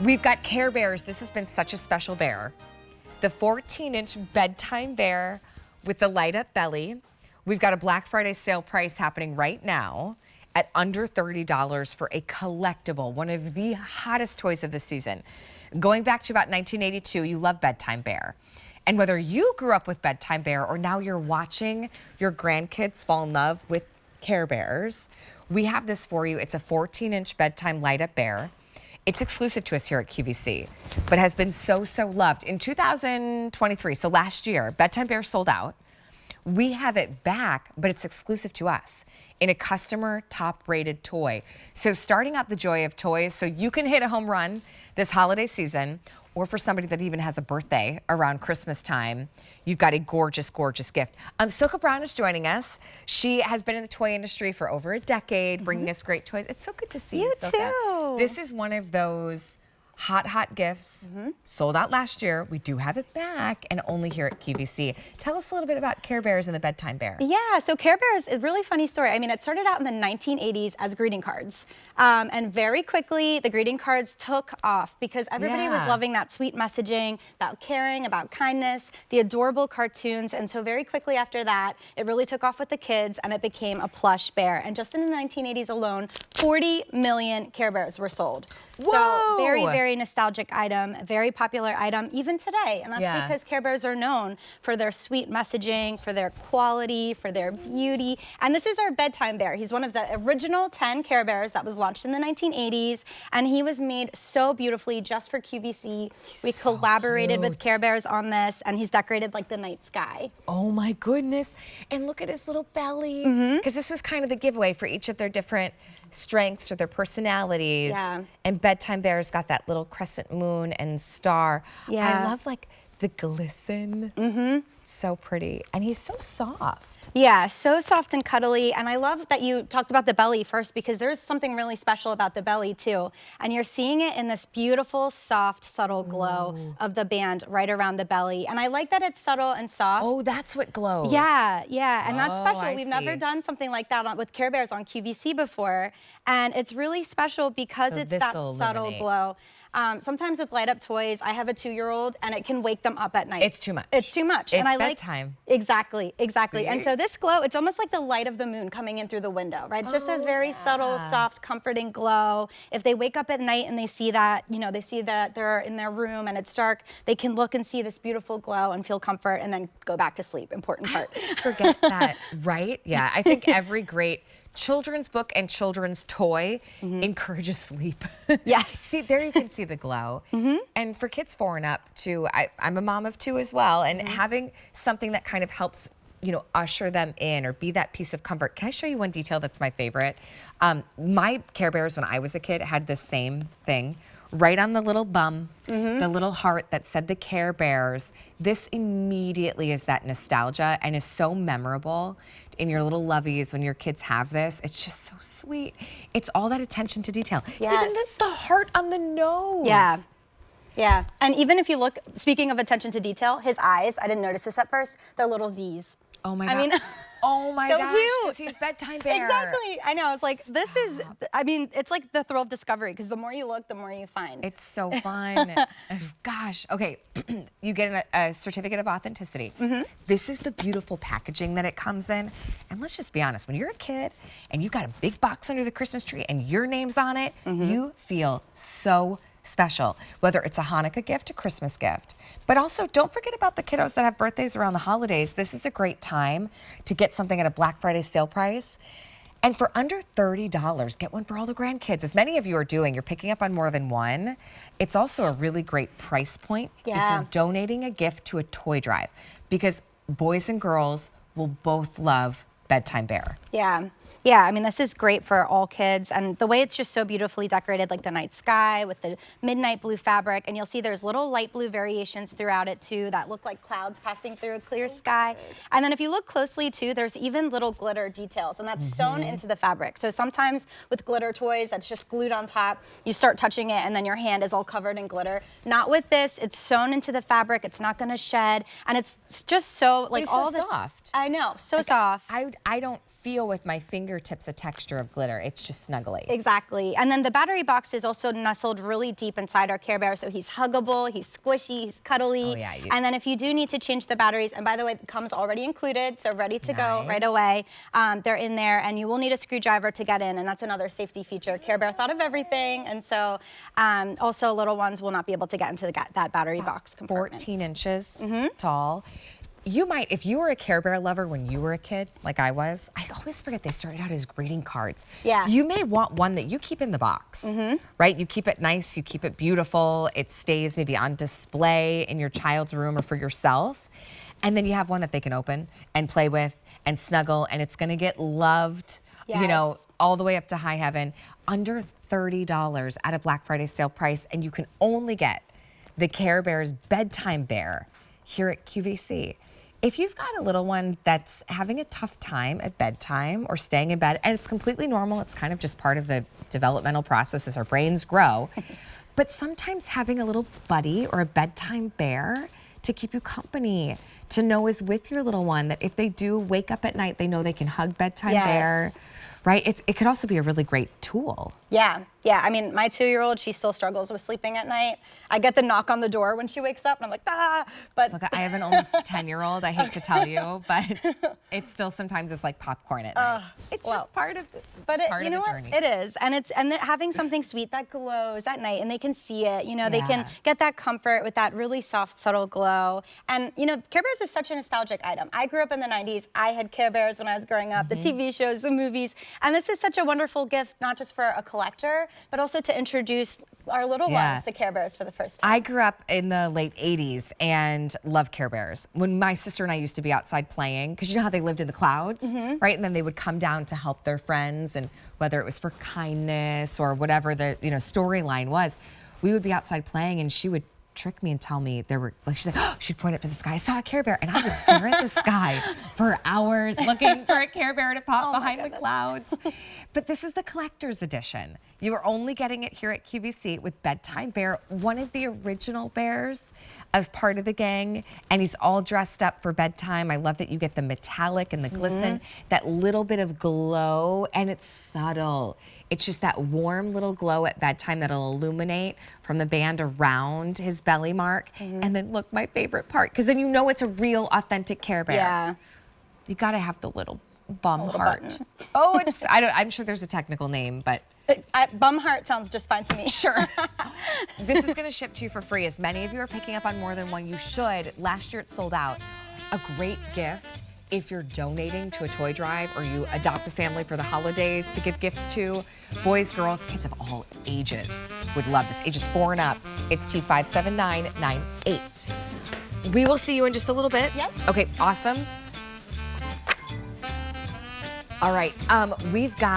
We've got Care Bears. This has been such a special bear. The 14-inch Bedtime Bear with the light-up belly. We've got a Black Friday sale price happening right now at under $30 for a collectible, one of the hottest toys of the season. Going back to about 1982, you love Bedtime Bear. And whether you grew up with Bedtime Bear or now you're watching your grandkids fall in love with Care Bears, we have this for you. It's a 14-inch bedtime light-up bear. It's exclusive to us here at QVC, but has been so loved. In 2023, so last year, Bedtime Bear sold out. We have it back, but it's exclusive to us in a customer top-rated toy. So starting out the joy of toys, so you can hit a home run this holiday season, or for somebody that even has a birthday around Christmas time, you've got a gorgeous, gorgeous gift. Silka Brown is joining us. She has been in the toy industry for over a decade, bringing us great toys. It's so good to see you, Silka. Too. This is one of those hot gifts. Sold out last year. We do have it back, and only here at QVC. Tell us a little bit about Care Bears and the Bedtime Bear. Yeah, so Care Bears is a really funny story. I mean, it started out in the 1980s as greeting cards. And very quickly, the greeting cards took off because everybody was loving that sweet messaging, about caring, about kindness, the adorable cartoons. And so very quickly after that, it really took off with the kids, and it became a plush bear. And just in the 1980s alone, 40 million Care Bears were sold. Whoa. So very nostalgic item, very popular item even today. And that's because Care Bears are known for their sweet messaging, for their quality, for their beauty. And this is our Bedtime Bear. He's one of the original 10 Care Bears that was launched in the 1980s. And he was made so beautifully just for QVC. We collaborated with Care Bears on this, and he's decorated like the night sky. Oh my goodness. And look at his little belly. Because this was kind of the giveaway for each of their different strengths or their personalities. And Bedtime Bear's got that little crescent moon and star. I love like the glisten. So pretty. And he's so soft. Yeah, so soft and cuddly. And I love that you talked about the belly first, because there's something really special about the belly too. And you're seeing it in this beautiful, soft, subtle glow of the band right around the belly. And I like that it's subtle and soft. Oh, that's what glows. Yeah. And that's special. I We've see. never done something like that with Care Bears on QVC before. And it's really special because it's that subtle glow. Sometimes with light up toys, I have a 2-year-old, and it can wake them up at night. It's too much. It's too much. It's and I bedtime. Exactly. And so this glow, it's almost like the light of the moon coming in through the window, right? It's just a very subtle, soft, comforting glow. If they wake up at night and they see that, they see that they're in their room and it's dark, they can look and see this beautiful glow and feel comfort and then go back to sleep. Important part. I always forget that, right? Yeah, I think every great children's book and children's toy encourages sleep. Yes. See, there you can see the glow. And for kids 4 and up too, I'm a mom of 2 as well, and having something that kind of helps usher them in or be that piece of comfort. Can I show you one detail that's my favorite? My Care Bears when I was a kid had the same thing. Right on the little bum, the little heart that said the Care Bears. This immediately is that nostalgia and is so memorable in your little loveys when your kids have this. It's just so sweet. It's all that attention to detail. Yes. Even the heart on the nose. Yeah. And even if you look, speaking of attention to detail, his eyes, I didn't notice this at first, they're little Z's. Oh my God. I mean, oh my so gosh, cute. because he's Bedtime Bear. Exactly. I know. It's like, this is, I mean, it's like the thrill of discovery, because the more you look, the more you find. It's so fun. Gosh. Okay. You get a certificate of authenticity. This is the beautiful packaging that it comes in. And let's just be honest, when you're a kid and you've got a big box under the Christmas tree and your name's on it, you feel so special, whether it's a Hanukkah gift, a Christmas gift. But also, don't forget about the kiddos that have birthdays around the holidays. This is a great time to get something at a Black Friday sale price. And for under $30, get one for all the grandkids. As many of you are doing, you're picking up on more than one. It's also a really great price point if you're donating a gift to a toy drive, because boys and girls will both love Bedtime Bear. Yeah, I mean, this is great for all kids. And the way it's just so beautifully decorated, like the night sky with the midnight blue fabric. And you'll see there's little light blue variations throughout it too that look like clouds passing through a clear sky. And then if you look closely too, there's even little glitter details, and that's sewn into the fabric. So sometimes with glitter toys, that's just glued on top. You start touching it and then your hand is all covered in glitter. Not with this, it's sewn into the fabric. It's not gonna shed. And it's just so, like, It's all so this. soft. I know, so soft. I don't feel with my fingers fingertips a texture of glitter. It's just snuggly. Exactly. And then the battery box is also nestled really deep inside our Care Bear, so he's huggable, he's squishy, he's cuddly. Oh, yeah, and then if you do need to change the batteries, and by the way, it comes already included, so ready to go right away. They're in there, and you will need a screwdriver to get in, and that's another safety feature. Care Bear thought of everything, and so also little ones will not be able to get into that battery box compartment. 14 inches tall. You might, if you were a Care Bear lover when you were a kid, like I was, I always forget they started out as greeting cards. Yeah. You may want one that you keep in the box, right? You keep it nice, you keep it beautiful, it stays maybe on display in your child's room or for yourself. And then you have one that they can open and play with and snuggle, and it's gonna get loved, you know, all the way up to high heaven. Under $30 at a Black Friday sale price, and you can only get the Care Bear's Bedtime Bear here at QVC. If you've got a little one that's having a tough time at bedtime or staying in bed, and it's completely normal, it's kind of just part of the developmental process as our brains grow, but sometimes having a little buddy or a bedtime bear to keep you company, to know is with your little one, that if they do wake up at night, they know they can hug Bedtime Bear, right? It could also be a really great tool. Yeah. I mean, my 2-year-old, she still struggles with sleeping at night. I get the knock on the door when she wakes up, and I'm like, ah. But look, I have an almost 10-year-old. I hate to tell you, but it still sometimes is like popcorn at night. It's just part of the journey. It is, and having something sweet that glows at night, and they can see it. You know, they can get that comfort with that really soft, subtle glow. And you know, Care Bears is such a nostalgic item. I grew up in the '90s. I had Care Bears when I was growing up. The TV shows, the movies, and this is such a wonderful gift, not just for a collector, but also to introduce our little ones to Care Bears for the first time. I grew up in the late 80s and loved Care Bears. When my sister and I used to be outside playing, because you know how they lived in the clouds, right? And then they would come down to help their friends, and whether it was for kindness or whatever the storyline was, we would be outside playing, and she would trick me and tell me there were, like, she'd point up to the sky, I saw a Care Bear, and I would stare at the sky for hours looking for a Care Bear to pop behind the clouds. But this is the collector's edition. You are only getting it here at QVC with Bedtime Bear, one of the original bears as part of the gang, and he's all dressed up for bedtime. I love that you get the metallic and the glisten, that little bit of glow, and it's subtle. It's just that warm little glow at bedtime that'll illuminate from the band around his belly mark. And then look, my favorite part, because then you know it's a real, authentic Care Bear. Yeah. You gotta have the little bum heart. Button. Oh, I'm sure there's a technical name, but bum heart sounds just fine to me. Sure. This is going to ship to you for free. As many of you are picking up on more than one, you should. Last year it sold out. A great gift if you're donating to a toy drive or you adopt a family for the holidays to give gifts to. Boys, girls, kids of all ages would love this. Ages 4 and up. It's T57998. We will see you in just a little bit. Yes. Okay, awesome. All right, we've got